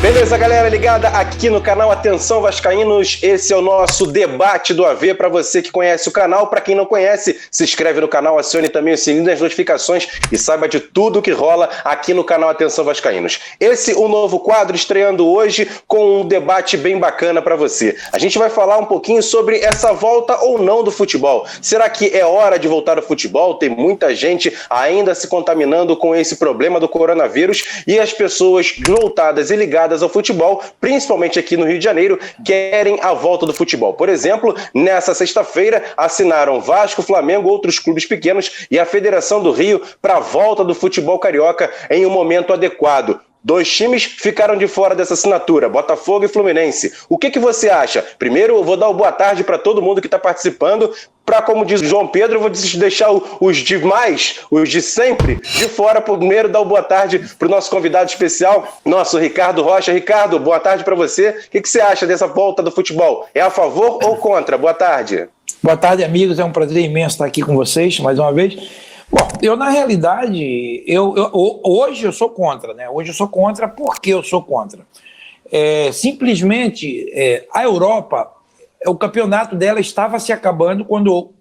Beleza, galera ligada aqui no canal Atenção Vascaínos, esse é o nosso debate do AV. Para você que conhece o canal, para quem não conhece, se inscreve no canal, acione também o sininho das notificações e saiba de tudo que rola aqui no canal Atenção Vascaínos. Esse é o novo quadro estreando hoje com um debate bem bacana para você. A gente vai falar um pouquinho sobre essa volta ou não do futebol. Será que é hora de voltar ao futebol? Tem muita gente ainda se contaminando com esse problema do coronavírus e as pessoas voltadas e ligadas ao futebol, principalmente aqui no Rio de Janeiro, querem a volta do futebol. Por exemplo, nessa sexta-feira assinaram Vasco, Flamengo, outros clubes pequenos e a Federação do Rio para a volta do futebol carioca em um momento adequado. 2 times ficaram de fora dessa assinatura, Botafogo e Fluminense. O que você acha? Primeiro, eu vou dar uma boa tarde para todo mundo que está participando, para, como diz o João Pedro, eu vou deixar os demais, os de sempre, de fora. Primeiro, dar uma boa tarde para o nosso convidado especial, nosso Ricardo Rocha. Ricardo, boa tarde para você. O que você acha dessa volta do futebol? É a favor ou contra? Boa tarde. Boa tarde, amigos. É um prazer imenso estar aqui com vocês mais uma vez. Bom, eu na realidade, hoje eu sou contra, né? Hoje eu sou contra porque eu sou contra. Simplesmente, a Europa, o campeonato dela estava se acabando quando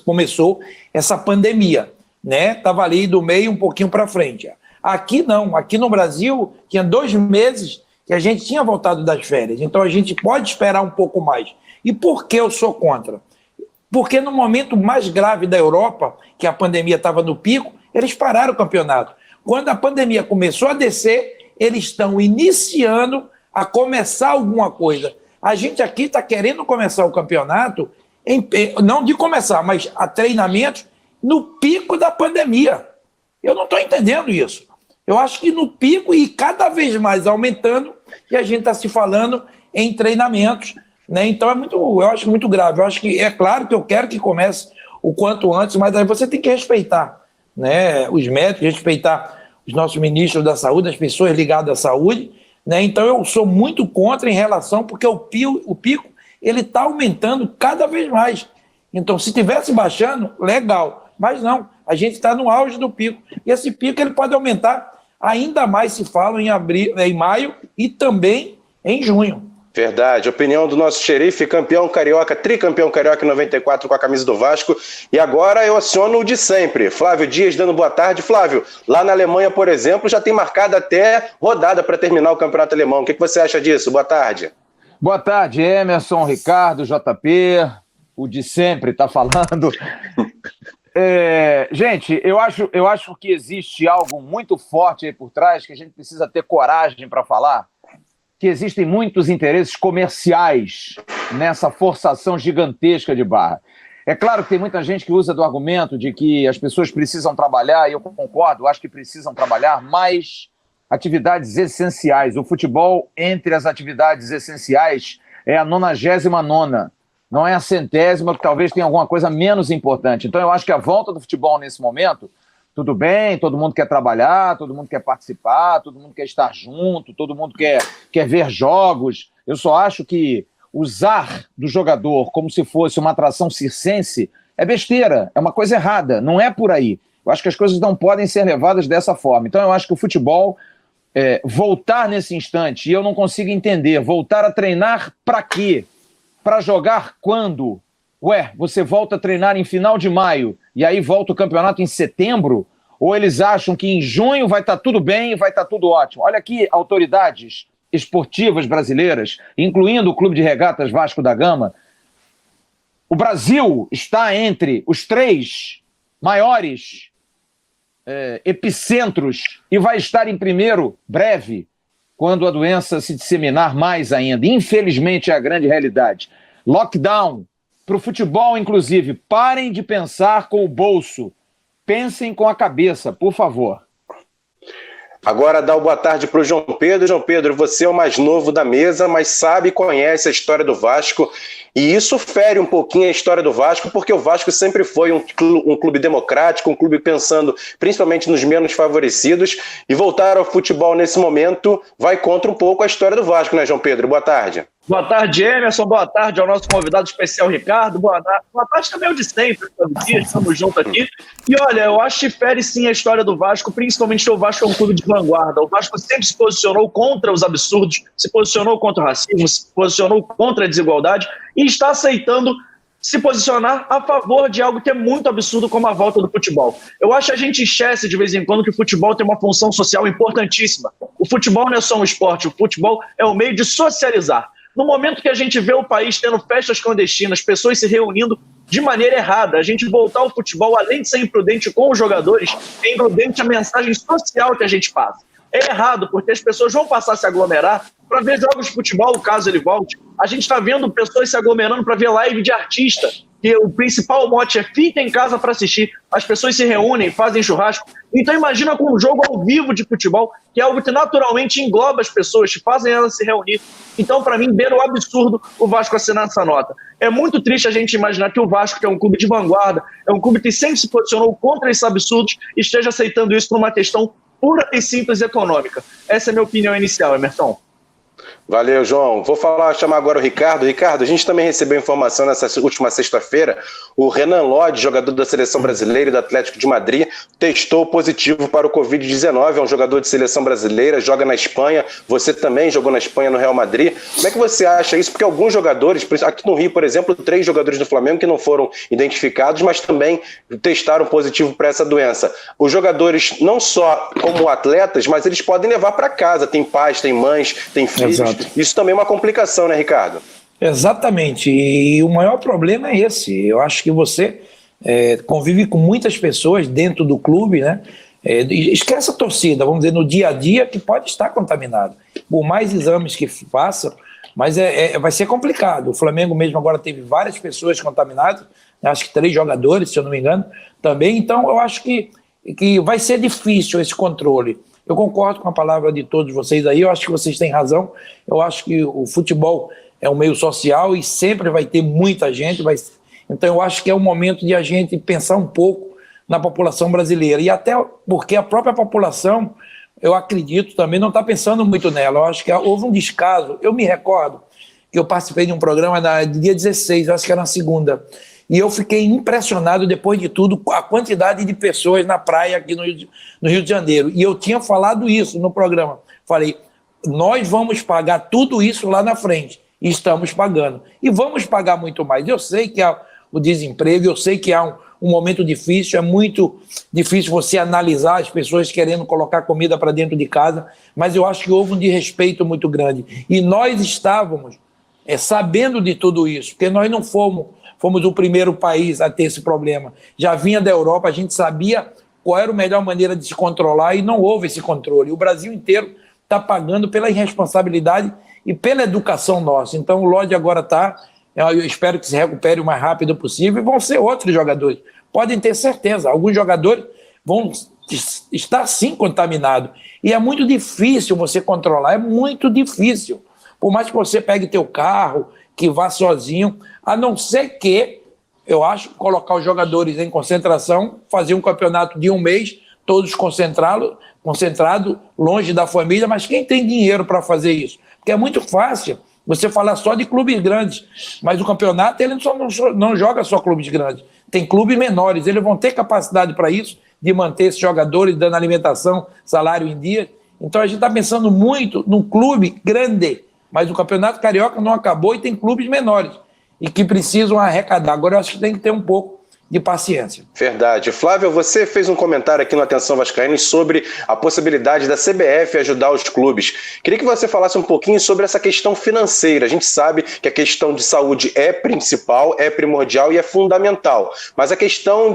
começou essa pandemia, né? Estava ali do meio um pouquinho para frente. Aqui não, aqui no Brasil tinha 2 meses que a gente tinha voltado das férias, então a gente pode esperar um pouco mais. E por que eu sou contra? Porque no momento mais grave da Europa, que a pandemia estava no pico, eles pararam o campeonato. Quando a pandemia começou a descer, eles estão iniciando a começar alguma coisa. A gente aqui está querendo começar o campeonato, não de começar, mas a treinamentos no pico da pandemia. Eu não estou entendendo isso. Eu acho que no pico e cada vez mais aumentando, e a gente está se falando em treinamentos, né? Então eu acho muito grave. Eu acho que é claro que eu quero que comece o quanto antes, mas aí você tem que respeitar, né, os médicos, respeitar os nossos ministros da saúde, as pessoas ligadas à saúde, né? Então eu sou muito contra em relação, porque o pico ele está aumentando cada vez mais. Então se estivesse baixando, legal, mas não, a gente está no auge do pico, e esse pico ele pode aumentar ainda mais, se fala em maio e também em junho. Verdade, opinião do nosso xerife, campeão carioca, tricampeão carioca em 94 com a camisa do Vasco. E agora eu aciono o de sempre, Flávio Dias dando boa tarde. Flávio, lá na Alemanha, por exemplo, já tem marcado até rodada para terminar o campeonato alemão. O que você acha disso? Boa tarde. Boa tarde, Emerson, Ricardo, JP, o de sempre está falando. Gente, eu acho que existe algo muito forte aí por trás, que a gente precisa ter coragem para falar, que existem muitos interesses comerciais nessa forçação gigantesca de barra. É claro que tem muita gente que usa do argumento de que as pessoas precisam trabalhar, e eu concordo, acho que precisam trabalhar mais atividades essenciais. O futebol, entre as atividades essenciais, é a 99ª, não é a 100ª, que talvez tenha alguma coisa menos importante. Então eu acho que a volta do futebol nesse momento, tudo bem, todo mundo quer trabalhar, todo mundo quer participar, todo mundo quer estar junto, todo mundo quer ver jogos. Eu só acho que usar do jogador como se fosse uma atração circense é besteira, é uma coisa errada, não é por aí. Eu acho que as coisas não podem ser levadas dessa forma. Então eu acho que o futebol, voltar nesse instante, e eu não consigo entender, voltar a treinar para quê? Para jogar quando? Você volta a treinar em final de maio e aí volta o campeonato em setembro? Ou eles acham que em junho vai estar tudo bem e vai estar tudo ótimo? Olha aqui, autoridades esportivas brasileiras, incluindo o Clube de Regatas Vasco da Gama, o Brasil está entre os 3 maiores epicentros e vai estar em primeiro breve, quando a doença se disseminar mais ainda. Infelizmente é a grande realidade. Lockdown. Para o futebol, inclusive, parem de pensar com o bolso. Pensem com a cabeça, por favor. Agora dá uma boa tarde para o João Pedro. João Pedro, você é o mais novo da mesa, mas sabe e conhece a história do Vasco. E isso fere um pouquinho a história do Vasco, porque o Vasco sempre foi um clube democrático, um clube pensando principalmente nos menos favorecidos. E voltar ao futebol nesse momento vai contra um pouco a história do Vasco, né, João Pedro? Boa tarde. Boa tarde, Emerson. Boa tarde ao nosso convidado especial, Ricardo. Boa tarde também ao de sempre, todo dia, estamos juntos aqui. E olha, eu acho que fere sim a história do Vasco, principalmente porque o Vasco é um clube de vanguarda. O Vasco sempre se posicionou contra os absurdos, se posicionou contra o racismo, se posicionou contra a desigualdade e está aceitando se posicionar a favor de algo que é muito absurdo, como a volta do futebol. Eu acho que a gente esquece de vez em quando que o futebol tem uma função social importantíssima. O futebol não é só um esporte, o futebol é um meio de socializar. No momento que a gente vê o país tendo festas clandestinas, pessoas se reunindo de maneira errada, a gente voltar ao futebol, além de ser imprudente com os jogadores, é imprudente a mensagem social que a gente passa. É errado, porque as pessoas vão passar a se aglomerar para ver jogos de futebol, caso ele volte. A gente está vendo pessoas se aglomerando para ver live de artista, que o principal mote é fica em casa para assistir. As pessoas se reúnem, fazem churrasco. Então imagina com um jogo ao vivo de futebol, que é algo que naturalmente engloba as pessoas, que fazem elas se reunir. Então, para mim, beira o absurdo o Vasco assinar essa nota. É muito triste a gente imaginar que o Vasco, que é um clube de vanguarda, é um clube que sempre se posicionou contra esses absurdos, esteja aceitando isso por uma questão pura e simples econômica. Essa é a minha opinião inicial, Emerson. Valeu, João. Vou chamar agora o Ricardo. Ricardo, a gente também recebeu informação nessa última sexta-feira. O Renan Lodge, jogador da Seleção Brasileira e do Atlético de Madrid, testou positivo para o Covid-19. É um jogador de Seleção Brasileira, joga na Espanha. Você também jogou na Espanha, no Real Madrid. Como é que você acha isso? Porque alguns jogadores, aqui no Rio, por exemplo, 3 jogadores do Flamengo que não foram identificados, mas também testaram positivo para essa doença. Os jogadores, não só como atletas, mas eles podem levar para casa. Tem pais, tem mães, tem filhos. Exato. Isso também é uma complicação, né, Ricardo? Exatamente, e o maior problema é esse. Eu acho que você convive com muitas pessoas dentro do clube, né? Esquece a torcida, vamos dizer, no dia a dia, que pode estar contaminado. Por mais exames que façam, mas vai ser complicado. O Flamengo mesmo agora teve várias pessoas contaminadas, acho que 3 jogadores, se eu não me engano, também. Então eu acho que vai ser difícil esse controle. Eu concordo com a palavra de todos vocês aí, eu acho que vocês têm razão. Eu acho que o futebol é um meio social e sempre vai ter muita gente. Então eu acho que é o momento de a gente pensar um pouco na população brasileira. E até porque a própria população, eu acredito, também não está pensando muito nela. Eu acho que houve um descaso. Eu me recordo que eu participei de um programa no dia 16, acho que era na segunda. E eu fiquei impressionado, depois de tudo, com a quantidade de pessoas na praia aqui no Rio de Janeiro. E eu tinha falado isso no programa. Falei, nós vamos pagar tudo isso lá na frente. E estamos pagando. E vamos pagar muito mais. Eu sei que há o desemprego, eu sei que há um momento difícil, é muito difícil você analisar as pessoas querendo colocar comida para dentro de casa, mas eu acho que houve um desrespeito muito grande. E nós estávamos sabendo de tudo isso, porque nós não fomos o primeiro país a ter esse problema. Já vinha da Europa, a gente sabia qual era a melhor maneira de se controlar e não houve esse controle. O Brasil inteiro está pagando pela irresponsabilidade e pela educação nossa. Então o Lodge agora está, eu espero que se recupere o mais rápido possível, e vão ser outros jogadores. Podem ter certeza, alguns jogadores vão estar sim contaminados. E é muito difícil você controlar, é muito difícil. Por mais que você pegue teu carro, que vá sozinho, a não ser que, eu acho, colocar os jogadores em concentração, fazer um campeonato de um mês, todos concentrados, longe da família, mas quem tem dinheiro para fazer isso? Porque é muito fácil você falar só de clubes grandes, mas o campeonato ele não joga só clubes grandes, tem clubes menores, eles vão ter capacidade para isso, de manter esses jogadores, dando alimentação, salário em dia. Então a gente está pensando muito num clube grande, mas o Campeonato Carioca não acabou e tem clubes menores e que precisam arrecadar. Agora eu acho que tem que ter um pouco de paciência. Verdade. Flávio, você fez um comentário aqui no Atenção Vascaínos sobre a possibilidade da CBF ajudar os clubes. Queria que você falasse um pouquinho sobre essa questão financeira. A gente sabe que a questão de saúde é principal, é primordial e é fundamental. Mas a questão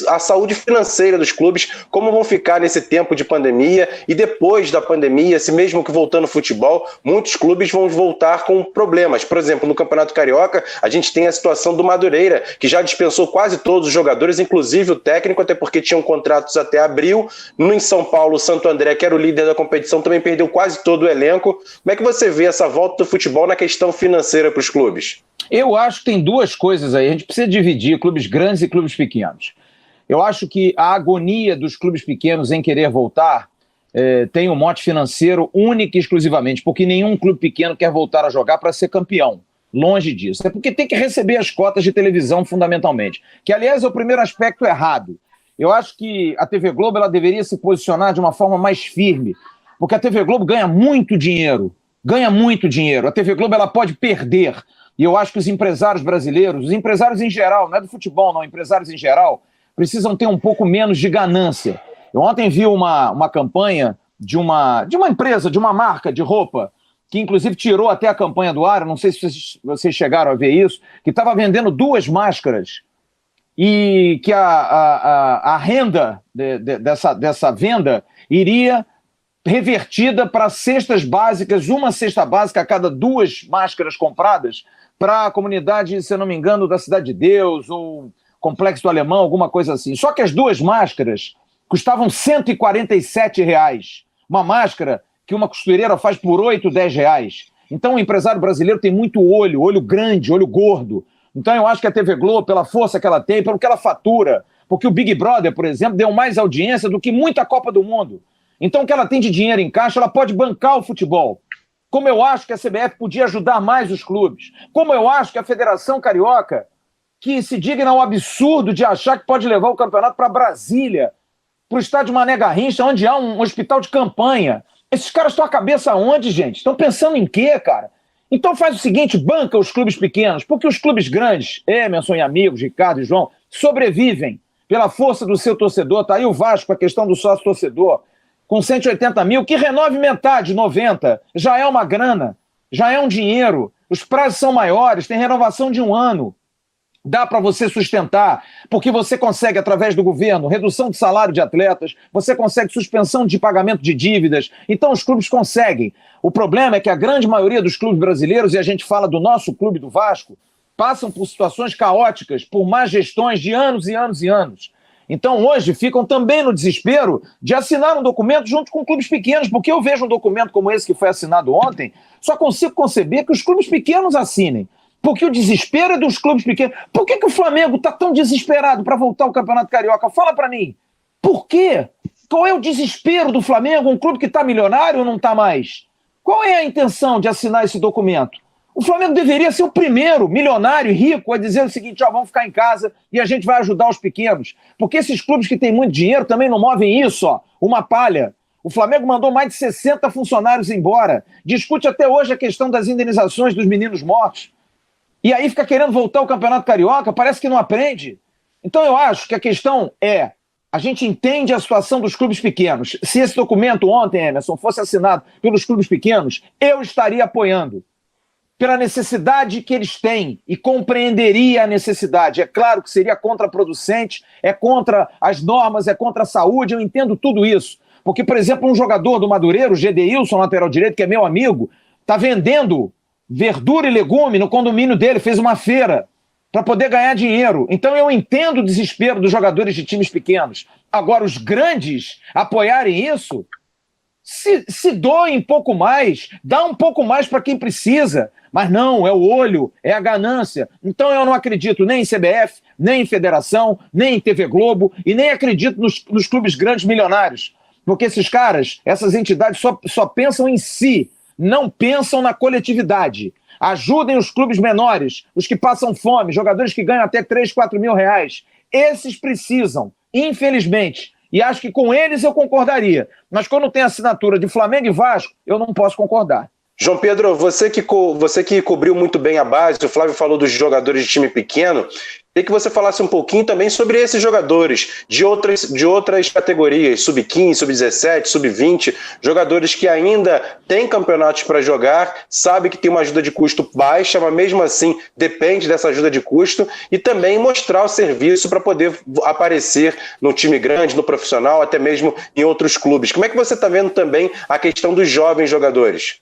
a saúde financeira dos clubes, como vão ficar nesse tempo de pandemia e depois da pandemia, se mesmo que voltando ao futebol, muitos clubes vão voltar com problemas. Por exemplo, no Campeonato Carioca, a gente tem a situação do Madureira, que já dispensou quase todos os jogadores, inclusive o técnico, até porque tinham contratos até abril. Em São Paulo, o Santo André, que era o líder da competição, também perdeu quase todo o elenco. Como é que você vê essa volta do futebol na questão financeira para os clubes? Eu acho que tem duas coisas aí. A gente precisa dividir clubes grandes e clubes pequenos. Eu acho que a agonia dos clubes pequenos em querer voltar tem um mote financeiro único e exclusivamente, porque nenhum clube pequeno quer voltar a jogar para ser campeão. Longe disso. É porque tem que receber as cotas de televisão, fundamentalmente. Que, aliás, é o primeiro aspecto errado. Eu acho que a TV Globo ela deveria se posicionar de uma forma mais firme, porque a TV Globo ganha muito dinheiro. Ganha muito dinheiro. A TV Globo ela pode perder. E eu acho que os empresários brasileiros, os empresários em geral, não é do futebol, não, empresários em geral, precisam ter um pouco menos de ganância. Eu ontem vi uma campanha de uma empresa, de uma marca de roupa, que inclusive tirou até a campanha do ar, não sei se vocês chegaram a ver isso, que estava vendendo 2 máscaras e que a renda dessa venda iria revertida para cestas básicas, uma cesta básica a cada 2 máscaras compradas para a comunidade, se eu não me engano, da Cidade de Deus ou Complexo do Alemão, alguma coisa assim. Só que as 2 máscaras custavam R$ 147. Uma máscara que uma costureira faz por R$ 8, R$ 10. Então o empresário brasileiro tem muito olho grande, olho gordo. Então eu acho que a TV Globo, pela força que ela tem, pelo que ela fatura, porque o Big Brother, por exemplo, deu mais audiência do que muita Copa do Mundo. Então o que ela tem de dinheiro em caixa, ela pode bancar o futebol. Como eu acho que a CBF podia ajudar mais os clubes. Como eu acho que a Federação Carioca, que se digna ao absurdo de achar que pode levar o campeonato para Brasília, para o estádio Mané Garrincha, onde há um hospital de campanha. Esses caras estão a cabeça aonde, gente? Estão pensando em quê, cara? Então faz o seguinte, banca os clubes pequenos, porque os clubes grandes, Emerson e amigos, Ricardo e João, sobrevivem pela força do seu torcedor. Tá aí o Vasco, a questão do sócio-torcedor, com 180 mil, que renove metade, 90, já é uma grana, já é um dinheiro, os prazos são maiores, tem renovação de 1 ano. Dá para você sustentar, porque você consegue, através do governo, redução de salário de atletas, você consegue suspensão de pagamento de dívidas, então os clubes conseguem. O problema é que a grande maioria dos clubes brasileiros, e a gente fala do nosso clube do Vasco, passam por situações caóticas, por más gestões de anos e anos e anos. Então hoje ficam também no desespero de assinar um documento junto com clubes pequenos, porque eu vejo um documento como esse que foi assinado ontem, só consigo conceber que os clubes pequenos assinem. Porque o desespero é dos clubes pequenos. Por que o Flamengo está tão desesperado para voltar ao Campeonato Carioca? Fala para mim. Por quê? Qual é o desespero do Flamengo? Um clube que está milionário ou não está mais? Qual é a intenção de assinar esse documento? O Flamengo deveria ser o primeiro milionário e rico a dizer o seguinte, ó, vamos ficar em casa e a gente vai ajudar os pequenos. Porque esses clubes que têm muito dinheiro também não movem isso, ó, uma palha. O Flamengo mandou mais de 60 funcionários embora. Discute até hoje a questão das indenizações dos meninos mortos. E aí fica querendo voltar ao Campeonato Carioca, parece que não aprende. Então eu acho que a questão é, a gente entende a situação dos clubes pequenos. Se esse documento ontem, Emerson, fosse assinado pelos clubes pequenos, eu estaria apoiando. Pela necessidade que eles têm, e compreenderia a necessidade. É claro que seria contraproducente, é contra as normas, é contra a saúde, eu entendo tudo isso. Porque, por exemplo, um jogador do Madureira, o Gedeilson, lateral direito, que é meu amigo, está vendendo verdura e legume no condomínio dele, fez uma feira para poder ganhar dinheiro. Então eu entendo o desespero dos jogadores de times pequenos. Agora, os grandes apoiarem isso, se doem um pouco mais, dá um pouco mais para quem precisa. Mas não, é o olho, é a ganância. Então eu não acredito nem em CBF, nem em Federação, nem em TV Globo e nem acredito nos clubes grandes milionários. Porque esses caras, essas entidades só pensam em si, não pensam na coletividade. Ajudem os clubes menores, os que passam fome, jogadores que ganham até 3, 4 mil reais. Esses precisam, infelizmente. E acho que com eles eu concordaria. Mas quando tem assinatura de Flamengo e Vasco, eu não posso concordar. João Pedro, você que cobriu muito bem a base, o Flávio falou dos jogadores de time pequeno, queria que você falasse um pouquinho também sobre esses jogadores de outras categorias, sub-15, sub-17, sub-20, jogadores que ainda têm campeonatos para jogar, sabe que tem uma ajuda de custo baixa, mas mesmo assim depende dessa ajuda de custo, e também mostrar o serviço para poder aparecer no time grande, no profissional, até mesmo em outros clubes. Como é que você está vendo também a questão dos jovens jogadores?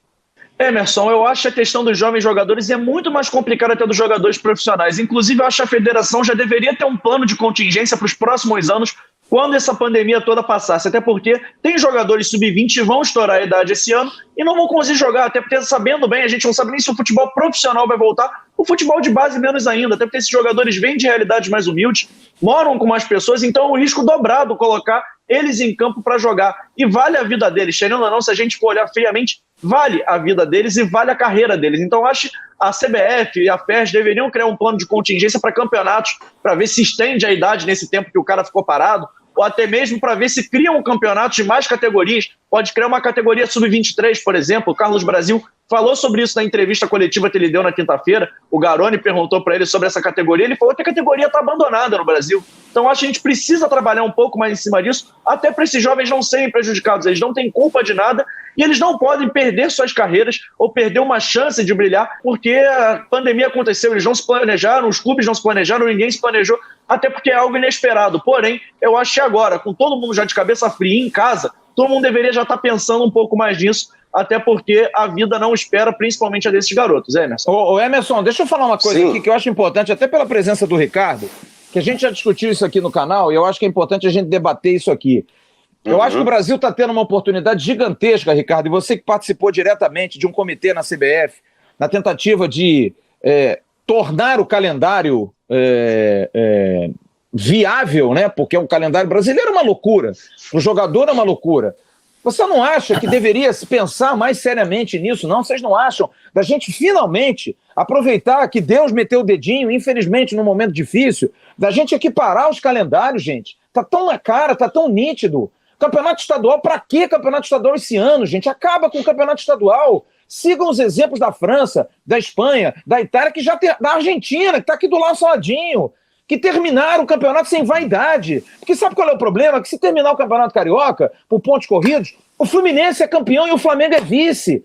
Emerson, eu acho a questão dos jovens jogadores é muito mais complicada até dos jogadores profissionais. Inclusive, eu acho que a federação já deveria ter um plano de contingência para os próximos anos, quando essa pandemia toda passasse. Até porque tem jogadores sub-20 que vão estourar a idade esse ano e não vão conseguir jogar. Até porque, sabendo bem, a gente não sabe nem se o futebol profissional vai voltar, o futebol de base menos ainda. Até porque esses jogadores vêm de realidades mais humildes, moram com mais pessoas, então é um risco dobrado colocar eles em campo para jogar. E vale a vida deles, querendo ou não, se a gente for olhar friamente, vale a vida deles e vale a carreira deles. Então, eu acho que a CBF e a FERJ deveriam criar um plano de contingência para campeonatos, para ver se estende a idade nesse tempo que o cara ficou parado, ou até mesmo para ver se criam campeonatos de mais categorias. Pode criar uma categoria sub-23, por exemplo. O Carlos Brasil falou sobre isso na entrevista coletiva que ele deu na quinta-feira. O Garoni perguntou para ele sobre essa categoria. Ele falou que a categoria está abandonada no Brasil. Então, acho que a gente precisa trabalhar um pouco mais em cima disso, até para esses jovens não serem prejudicados. Eles não têm culpa de nada e eles não podem perder suas carreiras ou perder uma chance de brilhar, porque a pandemia aconteceu, eles não se planejaram, os clubes não se planejaram, ninguém se planejou, até porque é algo inesperado. Porém, eu acho que agora, com todo mundo já de cabeça fria em casa, todo mundo deveria já estar pensando um pouco mais nisso, até porque a vida não espera, principalmente a desses garotos, Emerson. Ô Emerson, deixa eu falar uma coisa aqui que eu acho importante, até pela presença do Ricardo, que a gente já discutiu isso aqui no canal, e eu acho que é importante a gente debater isso aqui. Eu acho que o Brasil está tendo uma oportunidade gigantesca, Ricardo, e você que participou diretamente de um comitê na CBF, na tentativa de tornar o calendário viável, né? Porque o calendário brasileiro é uma loucura, o jogador é uma loucura. Você não acha que deveria se pensar mais seriamente nisso, não? Vocês não acham da gente finalmente aproveitar que Deus meteu o dedinho, infelizmente, num momento difícil, da gente equiparar os calendários, gente? Tá tão na cara, tá tão nítido. Campeonato estadual, pra que campeonato estadual esse ano, gente? Acaba com o campeonato estadual. Sigam os exemplos da França, da Espanha, da Itália, da Argentina, que tá aqui do lado saladinho, que terminaram o campeonato sem vaidade. Porque sabe qual é o problema? Que se terminar o campeonato carioca, por pontos corridos, o Fluminense é campeão e o Flamengo é vice.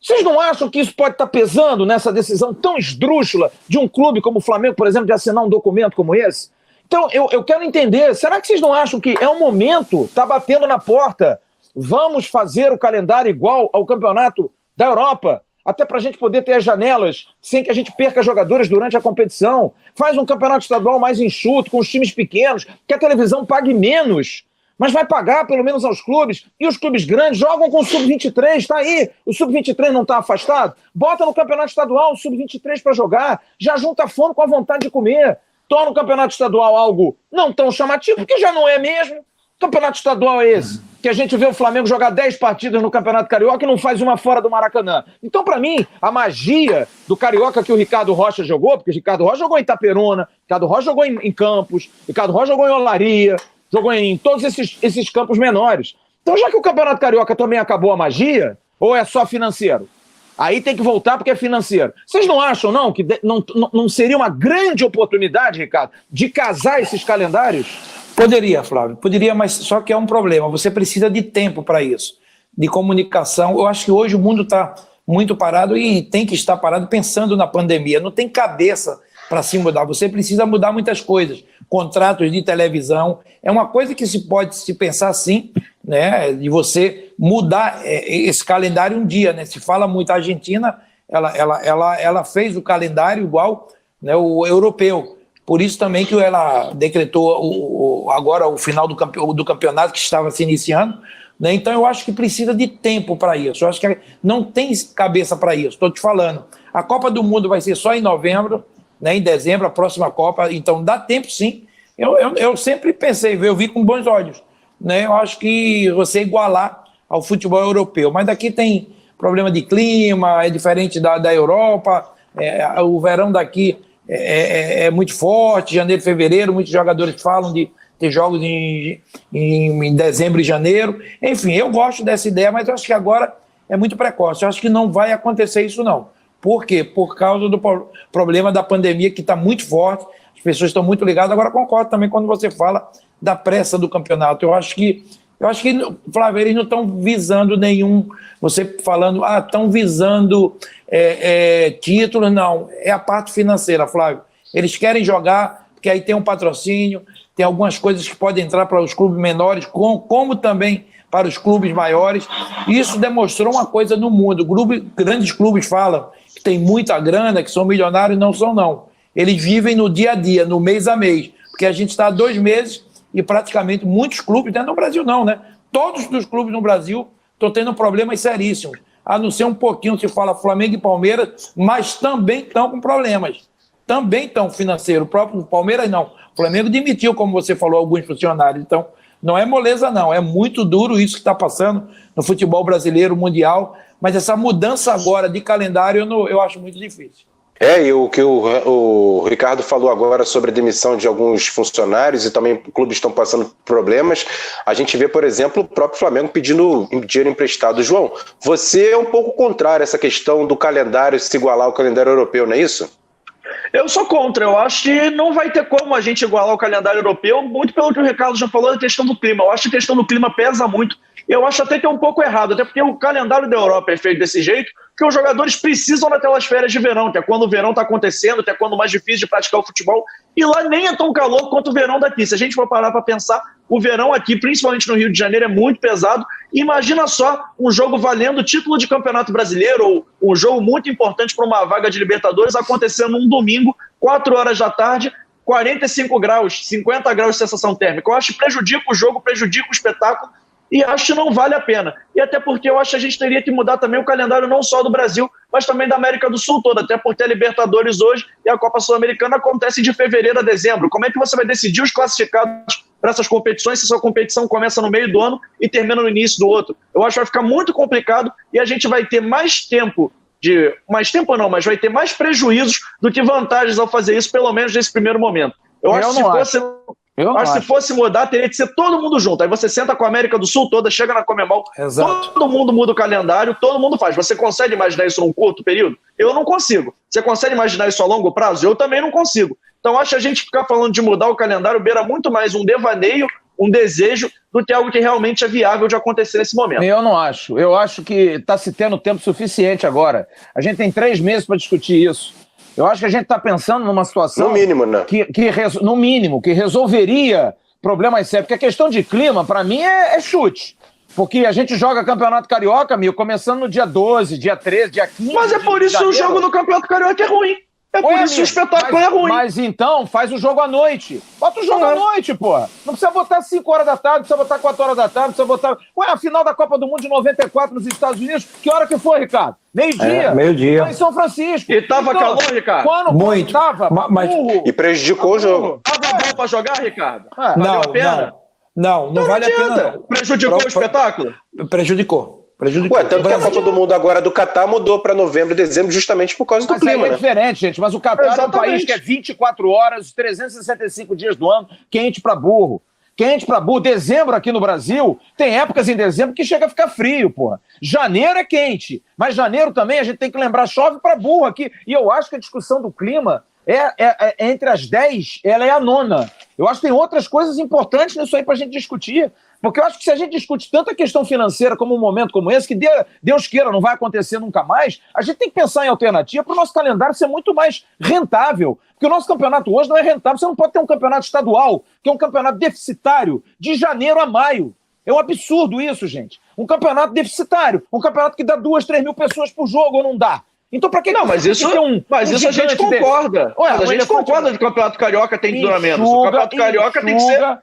Vocês não acham que isso pode estar pesando nessa decisão tão esdrúxula de um clube como o Flamengo, por exemplo, de assinar um documento como esse? Então, eu quero entender, será que vocês não acham que é um momento, está batendo na porta, vamos fazer o calendário igual ao campeonato da Europa, até para a gente poder ter as janelas sem que a gente perca jogadores durante a competição? Faz um campeonato estadual mais enxuto, com os times pequenos, que a televisão pague menos, mas vai pagar pelo menos aos clubes, e os clubes grandes jogam com o Sub-23, está aí, o Sub-23 não está afastado? Bota no campeonato estadual o Sub-23 para jogar, já junta a fome com a vontade de comer. Torna o campeonato estadual algo não tão chamativo, porque já não é mesmo. Campeonato estadual é esse, que a gente vê o Flamengo jogar 10 partidas no Campeonato Carioca e não faz uma fora do Maracanã. Então, para mim, a magia do Carioca que o Ricardo Rocha jogou, porque o Ricardo Rocha jogou em Itaperuna, Ricardo Rocha jogou em Campos, Ricardo Rocha jogou em Olaria, jogou em todos esses campos menores. Então, já que o Campeonato Carioca também acabou a magia, ou é só financeiro? Aí tem que voltar porque é financeiro. Vocês não acham, não, que não seria uma grande oportunidade, Ricardo, de casar esses calendários? Poderia, Flávio, poderia, mas só que é um problema. Você precisa de tempo para isso, de comunicação. Eu acho que hoje o mundo está muito parado e tem que estar parado pensando na pandemia. Não tem cabeça para se mudar. Você precisa mudar muitas coisas. Contratos de televisão. É uma coisa que se pode se pensar assim, né, de você mudar esse calendário um dia, né? Se fala muito, a Argentina, ela fez o calendário igual, né, o europeu. Por isso também que ela decretou agora o final do campeonato que estava se iniciando, né? Então eu acho que precisa de tempo para isso. Eu acho que não tem cabeça para isso. Estou te falando. A Copa do Mundo vai ser só em novembro, né, em dezembro, a próxima Copa. Então dá tempo sim. Eu sempre pensei, eu vi com bons olhos, né? Eu acho que você igualar ao futebol europeu. Mas daqui tem problema de clima, é diferente da Europa, o verão daqui é muito forte, janeiro, fevereiro, muitos jogadores falam de ter jogos em dezembro e janeiro. Enfim, eu gosto dessa ideia, mas eu acho que agora é muito precoce. Eu acho que não vai acontecer isso, não. Por quê? Por causa do problema da pandemia, que está muito forte, as pessoas estão muito ligadas. Agora, concordo também quando você fala da pressa do campeonato. Eu acho que, Flávio, eles não estão visando nenhum... Você falando, estão visando título, não. É a parte financeira, Flávio. Eles querem jogar, porque aí tem um patrocínio, tem algumas coisas que podem entrar para os clubes menores, como também para os clubes maiores. Isso demonstrou uma coisa no mundo. Grandes clubes falam que tem muita grana, que são milionários, não são, não. Eles vivem no dia a dia, no mês a mês, porque a gente está há 2 meses e praticamente muitos clubes, não no Brasil não, né? Todos os clubes no Brasil estão tendo problemas seríssimos, a não ser um pouquinho, se fala Flamengo e Palmeiras, mas também estão com problemas. Também estão financeiros. O próprio Palmeiras não. O Flamengo demitiu, como você falou, alguns funcionários. Então, Não é moleza, não. É muito duro isso que está passando no futebol brasileiro, mundial. Mas essa mudança agora de calendário eu acho muito difícil. E o que o Ricardo falou agora sobre a demissão de alguns funcionários e também clubes estão passando problemas, a gente vê, por exemplo, o próprio Flamengo pedindo dinheiro emprestado. João, você é um pouco contrário a essa questão do calendário se igualar ao calendário europeu, não é isso? Eu sou contra, eu acho que não vai ter como a gente igualar o calendário europeu, muito pelo que o Ricardo já falou da questão do clima. Eu acho que a questão do clima pesa muito. Eu acho até que é um pouco errado, até porque o calendário da Europa é feito desse jeito, que os jogadores precisam daquelas férias de verão, que é quando o verão está acontecendo, que é quando é mais difícil de praticar o futebol, e lá nem é tão calor quanto o verão daqui. Se a gente for parar para pensar, o verão aqui, principalmente no Rio de Janeiro, é muito pesado. Imagina só um jogo valendo título de Campeonato Brasileiro, ou um jogo muito importante para uma vaga de Libertadores, acontecendo um domingo, 4 horas da tarde, 45 graus, 50 graus de sensação térmica. Eu acho que prejudica o jogo, prejudica o espetáculo, e acho que não vale a pena. E até porque eu acho que a gente teria que mudar também o calendário não só do Brasil, mas também da América do Sul toda, até porque a Libertadores hoje e a Copa Sul-Americana acontecem de fevereiro a dezembro. Como é que você vai decidir os classificados para essas competições se sua competição começa no meio do ano e termina no início do outro? Eu acho que vai ficar muito complicado e a gente vai ter mais tempo mas vai ter mais prejuízos do que vantagens ao fazer isso, pelo menos nesse primeiro momento. Eu acho que se fosse mudar, teria que ser todo mundo junto. Aí você senta com a América do Sul toda, chega na Conmebol, todo mundo muda o calendário, todo mundo faz. Você consegue imaginar isso num curto período? Eu não consigo. Você consegue imaginar isso a longo prazo? Eu também não consigo. Então acho que a gente ficar falando de mudar o calendário beira muito mais um devaneio, um desejo, do que algo que realmente é viável de acontecer nesse momento. Eu não acho. Eu acho que está se tendo tempo suficiente agora. A gente tem 3 meses para discutir isso. Eu acho que a gente está pensando numa situação... No mínimo, né? No mínimo, que resolveria problemas sérios. Porque a questão de clima, para mim, é chute. Porque a gente joga Campeonato Carioca, começando no dia 12, dia 13, dia 15... Mas é por isso que o jogo do Campeonato Carioca é ruim. É por isso que o espetáculo é ruim. Mas então, faz o jogo à noite. Bota o jogo à noite, porra. Não precisa botar 5 horas da tarde, não precisa botar 4 horas da tarde, não precisa botar... a final da Copa do Mundo de 94 nos Estados Unidos, que hora que foi, Ricardo? Meio-dia. Meio-dia. Lá em São Francisco. E tava calor, Ricardo? Muito. Tava, E prejudicou o jogo. Tava bom pra jogar, Ricardo? Valeu a pena? Não vale a pena, não. Prejudicou o espetáculo? Prejudicou. Tanto que a Copa do Mundo agora do Catar mudou para novembro e dezembro justamente por causa do clima, é diferente, gente. Mas o Catar é um país que é 24 horas, 365 dias do ano, quente pra burro. Quente pra burro. Dezembro aqui no Brasil, tem épocas em dezembro que chega a ficar frio, porra. Janeiro é quente, mas janeiro também a gente tem que lembrar, chove pra burro aqui. E eu acho que a discussão do clima é entre as 10, ela é a 9ª. Eu acho que tem outras coisas importantes nisso aí pra gente discutir. Porque eu acho que se a gente discute tanto a questão financeira como um momento como esse, que Deus queira, não vai acontecer nunca mais, a gente tem que pensar em alternativa para o nosso calendário ser muito mais rentável. Porque o nosso campeonato hoje não é rentável. Você não pode ter um campeonato estadual, que é um campeonato deficitário, de janeiro a maio. É um absurdo isso, gente. Um campeonato deficitário. Um campeonato que dá 2, 3 mil pessoas por jogo ou não dá. Então, para que não, mas isso, isso a gente concorda. A gente concorda que o Campeonato Carioca tem que durar menos. O Campeonato Carioca tem que ser...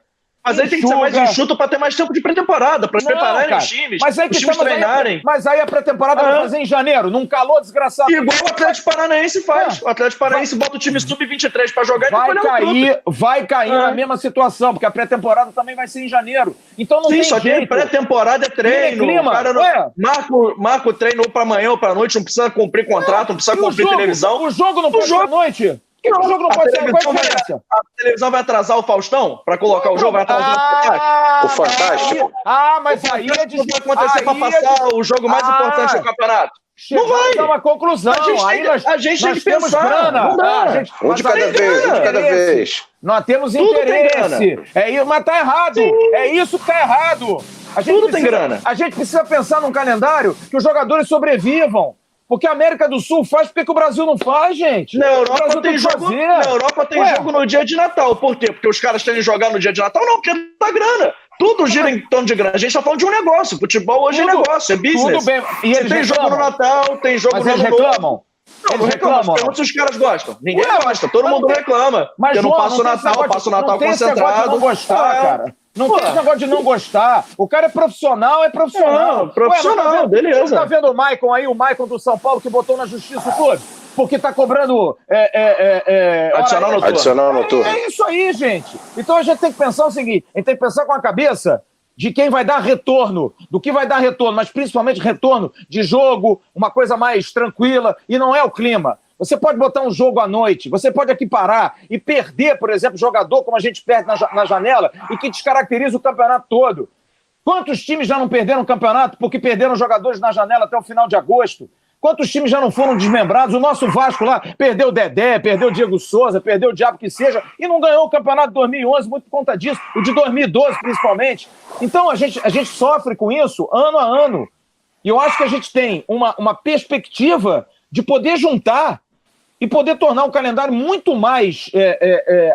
Mas aí tem que ser mais enxuto para ter mais tempo de pré-temporada, para prepararem os times, os times treinarem. Mas aí a pré-temporada vai fazer em janeiro, num calor desgraçado. Igual o Atlético Paranaense faz. O Atlético Paranaense bota o time sub-23 para jogar vai cair na mesma situação, porque a pré-temporada também vai ser em janeiro. Então não tem só jeito. Que pré-temporada é treino. O cara marca o treino ou para amanhã ou para noite, não precisa cumprir contrato, não precisa cumprir televisão. O jogo não pode ser à noite. O jogo não pode ser a televisão vai atrasar o Faustão para colocar o jogo? Vai atrasar o Fantástico? Mas aí vai acontecer para passar o jogo mais importante do campeonato. Não vai. É uma conclusão. A gente tem que pensar. Grana. Não dá. Um de cada vez. Nós temos interesse. Mas tá errado. É isso que tá errado. Tudo tem grana. A gente precisa pensar num calendário que os jogadores sobrevivam. Porque a América do Sul faz, porque o Brasil não faz, gente? Na Europa tem jogo no dia de Natal. Por quê? Porque os caras têm que jogar no dia de Natal? Não, porque dá grana. Tudo gira em torno de grana. A gente tá falando de um negócio. Futebol hoje é negócio, é business. Tudo bem. E eles tem jogo no Natal, tem jogo no Ano Novo. Reclamam? Não reclamam. Pergunta se os caras gostam. Ninguém gosta. Todo mundo reclama. Mas eu não passo o Natal, passo o Natal concentrado. Não gostar, cara. Não tem esse negócio de não gostar. O cara é profissional. Profissional, beleza. Você tá vendo o Maicon aí, o Maicon do São Paulo, que botou na justiça o clube? porque está cobrando Adicional noturno. É isso aí, gente. Então a gente tem que pensar o seguinte, a gente tem que pensar com a cabeça de quem vai dar retorno, do que vai dar retorno, mas principalmente retorno de jogo, uma coisa mais tranquila, e não é o clima. Você pode botar um jogo à noite, você pode aqui parar e perder, por exemplo, jogador como a gente perde na janela e que descaracteriza o campeonato todo. Quantos times já não perderam o campeonato porque perderam jogadores na janela até o final de agosto? Quantos times já não foram desmembrados? O nosso Vasco lá perdeu o Dedé, perdeu o Diego Souza, perdeu o diabo que seja e não ganhou o campeonato de 2011 muito por conta disso, o de 2012 principalmente. Então a gente sofre com isso ano a ano. E eu acho que a gente tem uma perspectiva de poder juntar e poder tornar o calendário muito mais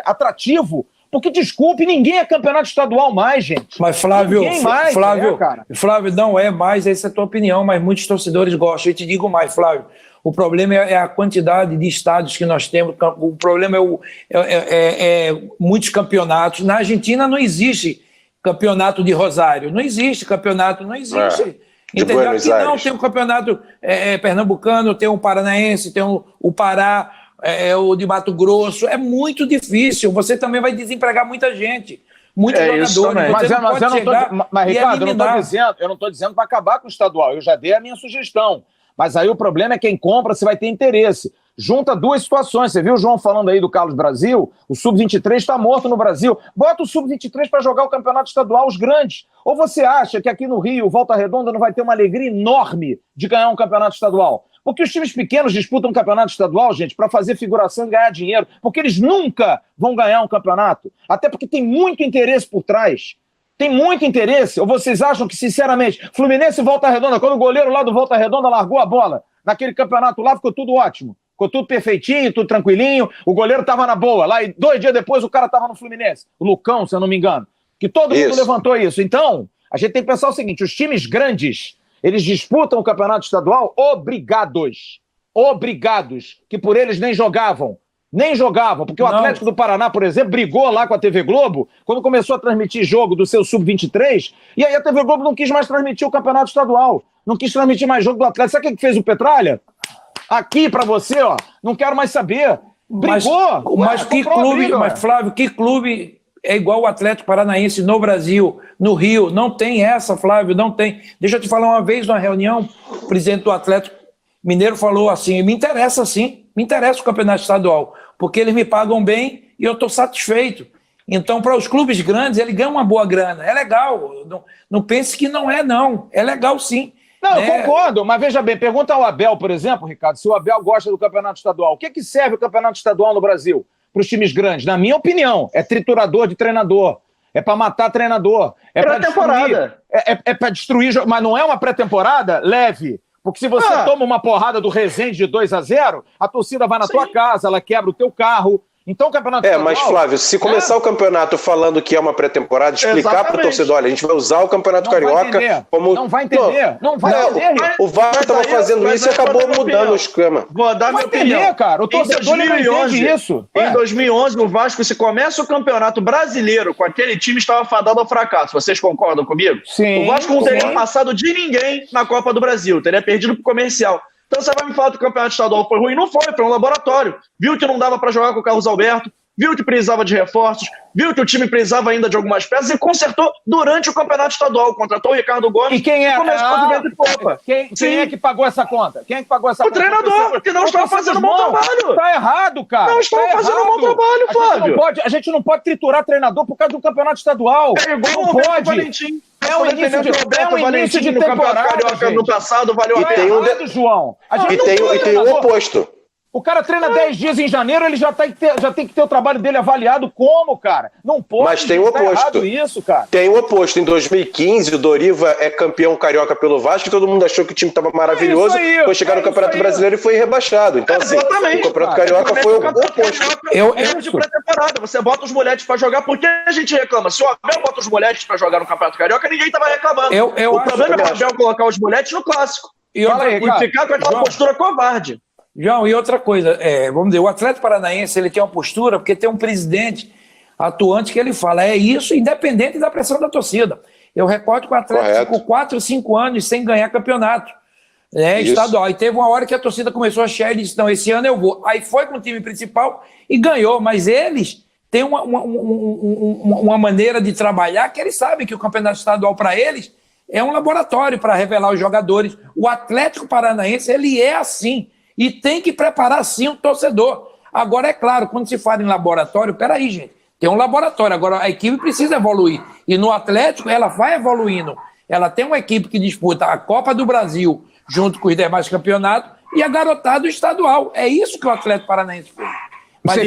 atrativo. Porque, desculpe, ninguém é campeonato estadual mais, gente. Mas, Flávio, mais, Flávio, não é mais, essa é a tua opinião, mas muitos torcedores gostam. Eu te digo mais, Flávio, o problema é a quantidade de estádios que nós temos, o problema é muitos campeonatos. Na Argentina não existe campeonato de Rosário, não existe campeonato, não existe. Entendeu? Aqui não, tem um campeonato pernambucano, tem um paranaense, tem o Pará, o de Mato Grosso. É muito difícil. Você também vai desempregar muita gente. Muitos jogadores. Mas Ricardo, eu não estou dizendo para acabar com o estadual. Eu já dei a minha sugestão. Mas aí o problema é quem compra, você vai ter interesse. Junta duas situações. Você viu o João falando aí do Carlos Brasil? O Sub-23 está morto no Brasil. Bota o Sub-23 para jogar o campeonato estadual, os grandes. Ou você acha que aqui no Rio, Volta Redonda não vai ter uma alegria enorme de ganhar um campeonato estadual? Porque os times pequenos disputam um campeonato estadual, gente, para fazer figuração e ganhar dinheiro. Porque eles nunca vão ganhar um campeonato. Até porque tem muito interesse por trás. Tem muito interesse. Ou vocês acham que, sinceramente, Fluminense e Volta Redonda, quando o goleiro lá do Volta Redonda largou a bola, naquele campeonato lá ficou tudo ótimo. Ficou tudo perfeitinho, tudo tranquilinho. O goleiro estava na boa. Lá e 2 dias depois o cara estava no Fluminense. O Lucão, se eu não me engano. Que todo mundo levantou isso. Então, a gente tem que pensar o seguinte, os times grandes, eles disputam o campeonato estadual obrigados, que por eles nem jogavam, porque o Atlético do Paraná, por exemplo, brigou lá com a TV Globo, quando começou a transmitir jogo do seu Sub-23, e aí a TV Globo não quis mais transmitir o campeonato estadual, não quis transmitir mais jogo do Atlético. Sabe o que fez o Petralha? Aqui pra você, ó, não quero mais saber. Brigou! Mas que clube, Flávio, que clube é igual o Atlético Paranaense no Brasil, no Rio? Não tem essa, Flávio, não tem. Deixa eu te falar, uma vez numa reunião, o presidente do Atlético Mineiro falou assim, me interessa sim, me interessa o campeonato estadual, porque eles me pagam bem e eu estou satisfeito. Então, para os clubes grandes, ele ganha uma boa grana, é legal, não pense que não é não, é legal sim. Não, eu concordo, mas veja bem, pergunta ao Abel, por exemplo, Ricardo, se o Abel gosta do campeonato estadual. O que serve o campeonato estadual no Brasil para os times grandes? Na minha opinião, é triturador de treinador, é para matar treinador, é para destruir, é para destruir, mas não é uma pré-temporada leve, porque se você toma uma porrada do Resende de 2-0, a torcida vai na tua casa, ela quebra o teu carro. Então o campeonato estadual... mas Flávio, se começar o campeonato falando que é uma pré-temporada, explicar para o torcedor, olha, a gente vai usar o campeonato carioca como... Não vai entender, não vai entender. O Vasco estava fazendo isso e acabou mudando o esquema. Vou dar minha opinião. Cara, o torcedor não entende isso. Em 2011, o Vasco, se começa o campeonato brasileiro com aquele time, estava fadado ao fracasso. Vocês concordam comigo? Sim. O Vasco não teria passado de ninguém na Copa do Brasil, teria perdido pro comercial. Então você vai me falar que o campeonato estadual foi ruim? Não foi um laboratório. Viu que não dava para jogar com o Carlos Alberto, viu que precisava de reforços, viu que o time precisava ainda de algumas peças e consertou durante o campeonato estadual. Contratou o Ricardo Gomes e quem é? Começou a vento e popa. Quem é que pagou essa conta? Quem é que pagou essa conta? O treinador, que não estava fazendo um bom trabalho. Tá errado, cara. Não estava fazendo um bom trabalho, Flávio. A gente não pode triturar treinador por causa do campeonato estadual. É igual não pode. Valentim. É um início de temporada. Carioca no passado valeu a pena. João. E tem o oposto. O cara treina 10 dias em janeiro, ele já tem que ter o trabalho dele avaliado como, cara? Não pode. Mas tem o oposto. Isso, cara. Tem o oposto. Em 2015, o Doriva é campeão carioca pelo Vasco e todo mundo achou que o time estava maravilhoso. Foi chegar no Campeonato Brasileiro e foi rebaixado. Então, assim, o Campeonato Carioca foi o oposto. Erro de pré-temporada. Você bota os moleques pra jogar, por que a gente reclama? Se o Abel bota os moleques pra jogar no Campeonato Carioca, ninguém tava reclamando. O problema é o Abel colocar os moleques no clássico. E ficar com aquela postura covarde. João, e outra coisa, vamos dizer, o Atlético Paranaense ele tem uma postura porque tem um presidente atuante que ele fala, é isso independente da pressão da torcida. Eu recordo que o Atlético ficou 4, 5 anos sem ganhar campeonato. estadual. E teve uma hora que a torcida começou a achar, ele disse, não, esse ano eu vou. Aí foi com o time principal e ganhou, mas eles têm uma maneira de trabalhar que eles sabem que o campeonato estadual para eles é um laboratório para revelar os jogadores. O Atlético Paranaense, ele é assim, e tem que preparar sim o torcedor. Agora, é claro, quando se fala em laboratório, peraí, gente, tem um laboratório, agora a equipe precisa evoluir. E no Atlético, ela vai evoluindo. Ela tem uma equipe que disputa a Copa do Brasil junto com os demais campeonatos e a garotada estadual. É isso que o Atlético Paranaense fez. Mas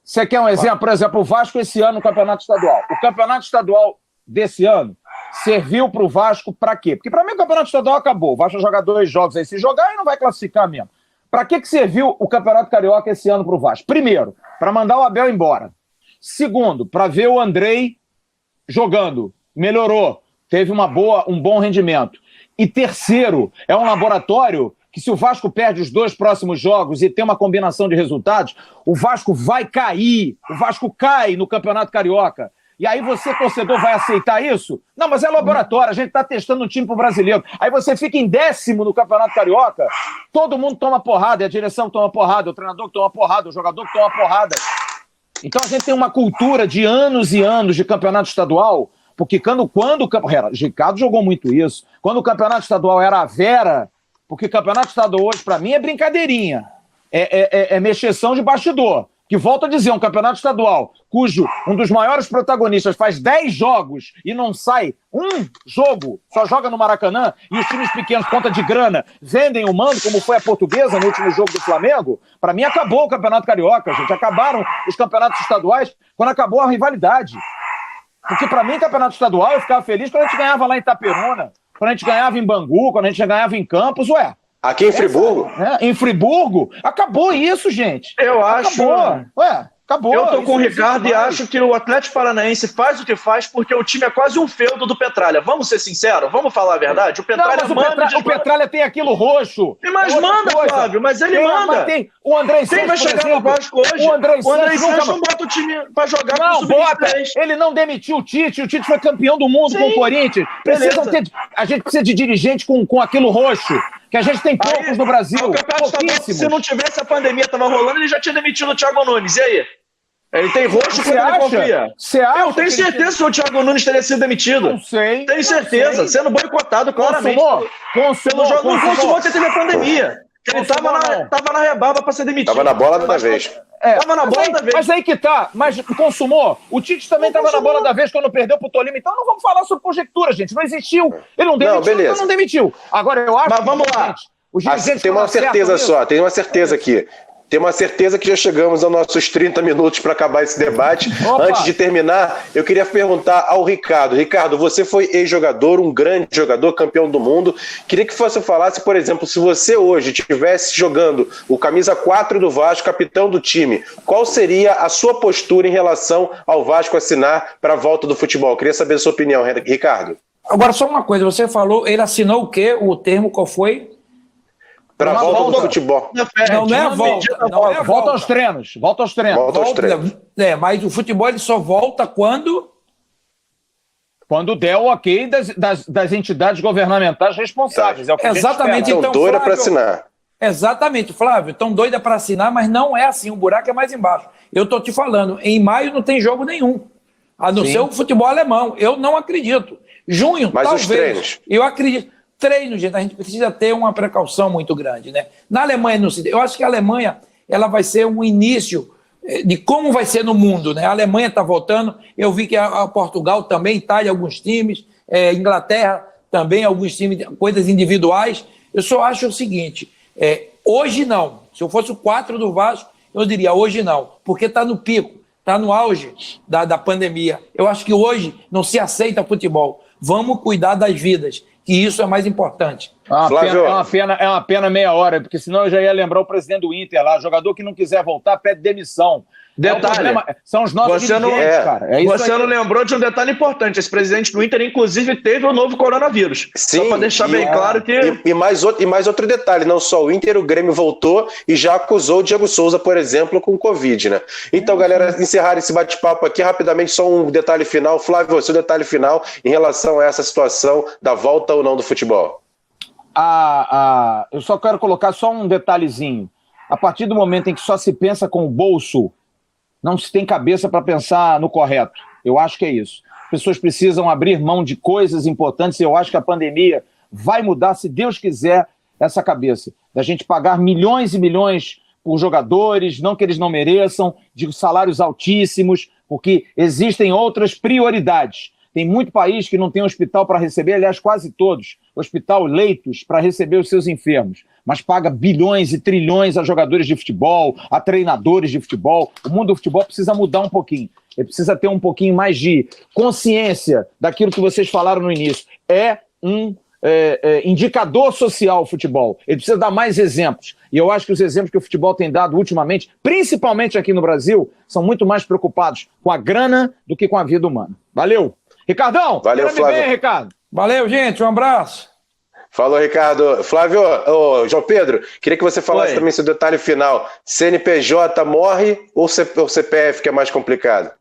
você quer um exemplo? Por exemplo, o Vasco esse ano no Campeonato Estadual. O Campeonato Estadual desse ano serviu para o Vasco para quê? Porque para mim o Campeonato Estadual acabou. O Vasco vai jogar 2 jogos aí. Se jogar, aí não vai classificar mesmo. Para que serviu o Campeonato Carioca esse ano para o Vasco? Primeiro, para mandar o Abel embora. Segundo, para ver o Andrei jogando. Melhorou. Teve um bom rendimento. E terceiro, é um laboratório que se o Vasco perde os 2 próximos jogos e tem uma combinação de resultados, o Vasco vai cair. O Vasco cai no Campeonato Carioca. E aí você, torcedor, vai aceitar isso? Não, mas é laboratório, a gente está testando um time pro brasileiro. Aí você fica em 10º no Campeonato Carioca, todo mundo toma porrada, e a direção toma porrada, o treinador toma porrada, o jogador toma porrada. Então a gente tem uma cultura de anos e anos de campeonato estadual, porque quando o Ricardo jogou muito isso, quando o campeonato estadual era a Vera, porque o campeonato estadual hoje, para mim, é brincadeirinha, é mexeção de bastidor. Que volto a dizer, um campeonato estadual cujo um dos maiores protagonistas faz 10 jogos e não sai um jogo, só joga no Maracanã, e os times pequenos, conta de grana, vendem o mando, como foi a Portuguesa no último jogo do Flamengo, para mim acabou o Campeonato Carioca, gente. Acabaram os campeonatos estaduais quando acabou a rivalidade. Porque para mim, campeonato estadual, eu ficava feliz quando a gente ganhava lá em Itaperuna, quando a gente ganhava em Bangu, quando a gente ganhava em Campos, Aqui em Friburgo? Em Friburgo? Acabou isso, gente. Eu acho. Acabou. Eu tô com o Ricardo e acho que o Atlético Paranaense faz o que faz porque o time é quase um feudo do Petralha. Vamos ser sinceros? Vamos falar a verdade? O Petralha o Petralha tem aquilo roxo. Mas manda, Flávio, mas ele manda. O André Santos, quem vai chegar no Vasco hoje? O André Santos não bota o time pra jogar com o Sub-23. Ele não demitiu o Tite foi campeão do mundo com o Corinthians. A gente precisa de dirigente com aquilo roxo. Que a gente tem poucos no Brasil. O campeonato estadual, se não tivesse a pandemia, tava rolando, ele já tinha demitido o Thiago Nunes. E aí? Ele tem roxo quando ele confia. Eu tenho certeza que o Thiago Nunes teria sido demitido. Não sei. Tenho certeza. Sendo boicotado claramente. Não consumou que teve a pandemia. Ele tava na rebarba para ser demitido. Tava na bola da vez. Tava na bola da vez. Mas aí que tá. Mas consumou. O Tite também tava na bola da vez quando perdeu pro Tolima. Então não vamos falar sobre conjectura, gente. Não existiu. Ele não demitiu, então não demitiu. Agora eu acho. Mas vamos lá. Tem uma certeza só. Tem uma certeza aqui. Tenho uma certeza que já chegamos aos nossos 30 minutos para acabar esse debate. Opa. Antes de terminar, eu queria perguntar ao Ricardo. Ricardo, você foi ex-jogador, um grande jogador, campeão do mundo. Queria que você falasse, por exemplo, se você hoje estivesse jogando o camisa 4 do Vasco, capitão do time, qual seria a sua postura em relação ao Vasco assinar para a volta do futebol? Queria saber a sua opinião, Ricardo. Agora, só uma coisa, você falou, ele assinou o quê? O termo qual foi? Para a volta do futebol. Não é a volta. Volta aos treinos. Volta aos treinos. Mas o futebol ele só volta quando der o ok das entidades governamentais responsáveis. É o que exatamente. Estão doida para assinar. Exatamente, Flávio. Estão doida para assinar, mas não é assim. O buraco é mais embaixo. Eu estou te falando, em maio não tem jogo nenhum. A não ser o futebol alemão. Eu não acredito. Junho, mas talvez. Os treinos? Eu acredito. Treino, gente, a gente precisa ter uma precaução muito grande, né? Na Alemanha, eu acho que a Alemanha ela vai ser um início de como vai ser no mundo, né? A Alemanha está voltando, eu vi que a Portugal também, Itália, alguns times, Inglaterra também, alguns times, coisas individuais. Eu só acho o seguinte, hoje não. Se eu fosse o 4 do Vasco, eu diria hoje não, porque está no pico, está no auge da pandemia. Eu acho que hoje não se aceita futebol. Vamos cuidar das vidas, que isso é mais importante. É uma pena meia hora, porque senão eu já ia lembrar o presidente do Inter lá, jogador que não quiser voltar pede demissão. Detalhe, são os nossos dirigentes, cara. Você não lembrou de um detalhe importante. Esse presidente do Inter, inclusive, teve o novo coronavírus. Sim, só para deixar bem claro que... E mais outro detalhe, não só o Inter, o Grêmio voltou e já acusou o Diego Souza, por exemplo, com Covid, né? Então, galera, encerrar esse bate-papo aqui, rapidamente, só um detalhe final. Flávio, seu detalhe final em relação a essa situação da volta ou não do futebol. eu só quero colocar só um detalhezinho. A partir do momento em que só se pensa com o bolso, não se tem cabeça para pensar no correto. Eu acho que é isso. As pessoas precisam abrir mão de coisas importantes e eu acho que a pandemia vai mudar, se Deus quiser, essa cabeça. Da gente pagar milhões e milhões por jogadores, não que eles não mereçam, de salários altíssimos, porque existem outras prioridades. Tem muito país que não tem hospital para receber, aliás, quase todos, hospital, leitos para receber os seus enfermos, mas paga bilhões e trilhões a jogadores de futebol, a treinadores de futebol. O mundo do futebol precisa mudar um pouquinho. Ele precisa ter um pouquinho mais de consciência daquilo que vocês falaram no início. É um indicador social o futebol. Ele precisa dar mais exemplos. E eu acho que os exemplos que o futebol tem dado ultimamente, principalmente aqui no Brasil, são muito mais preocupados com a grana do que com a vida humana. Valeu! Ricardão! Valeu, Flávio. Bem, Ricardo. Valeu, gente. Um abraço. Falou, Ricardo. Flávio, João Pedro, queria que você falasse também seu detalhe final. CNPJ morre ou CPF que é mais complicado?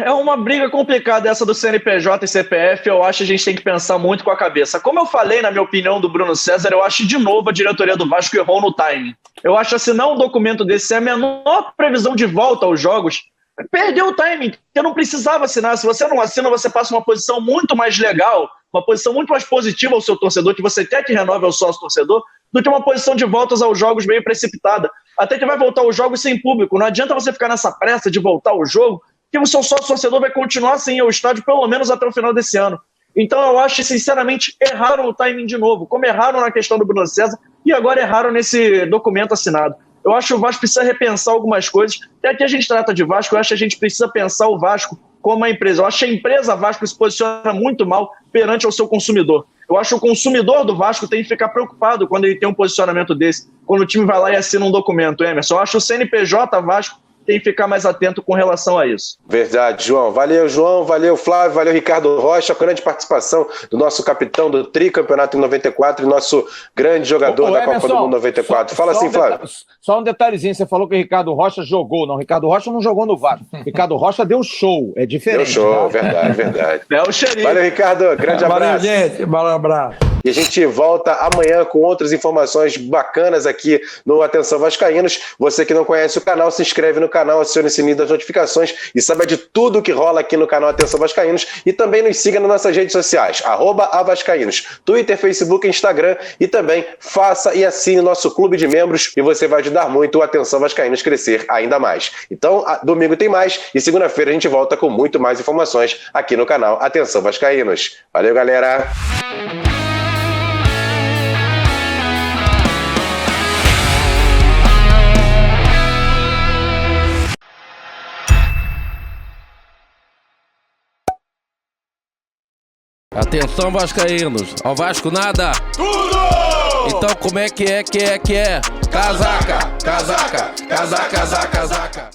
É uma briga complicada essa do CNPJ e CPF, eu acho que a gente tem que pensar muito com a cabeça. Como eu falei, na minha opinião, do Bruno César, eu acho de novo a diretoria do Vasco errou no timing. Eu acho assinar um documento desse é a menor previsão de volta aos jogos, perdeu o timing, porque não precisava assinar. Se você não assina, você passa uma posição muito mais legal, uma posição muito mais positiva ao seu torcedor, que você quer que renove ao sócio torcedor, do que uma posição de voltas aos jogos meio precipitada. Até que vai voltar os jogos sem público. Não adianta você ficar nessa pressa de voltar ao jogo, que o seu sócio-torcedor vai continuar sem ir ao estádio pelo menos até o final desse ano. Então eu acho que, sinceramente, erraram o timing de novo, como erraram na questão do Bruno César e agora erraram nesse documento assinado. Eu acho que o Vasco precisa repensar algumas coisas. Até aqui a gente trata de Vasco, eu acho que a gente precisa pensar o Vasco como uma empresa. Eu acho que a empresa Vasco se posiciona muito mal perante ao seu consumidor. Eu acho que o consumidor do Vasco tem que ficar preocupado quando ele tem um posicionamento desse, quando o time vai lá e assina um documento, Emerson. Eu acho que o CNPJ Vasco tem que ficar mais atento com relação a isso. Verdade, João. Valeu, Flávio, valeu, Ricardo Rocha, grande participação do nosso capitão do tricampeonato em 94 e nosso grande jogador da Copa do Mundo 94. Fala assim, Flávio. Só um detalhezinho, você falou que o Ricardo Rocha jogou. Não, o Ricardo Rocha não jogou no Vasco. Ricardo Rocha deu show, é diferente. Deu show, tá? verdade. É o xerife. Valeu, Ricardo, grande abraço. Valeu, gente, um abraço. E a gente volta amanhã com outras informações bacanas aqui no Atenção Vascaínos. Você que não conhece o canal, se inscreve no canal, acione o sininho das notificações e saiba de tudo que rola aqui no canal Atenção Vascaínos. E também nos siga nas nossas redes sociais, @avascaínos, Twitter, Facebook, Instagram. E também faça e assine nosso clube de membros e você vai ajudar muito o Atenção Vascaínos crescer ainda mais. Então, domingo tem mais e segunda-feira a gente volta com muito mais informações aqui no canal Atenção Vascaínos. Valeu, galera! Atenção, vascaínos. Ao Vasco nada. Tudo! Então como é que é? Casaca, casaca, casaca, casaca, casaca.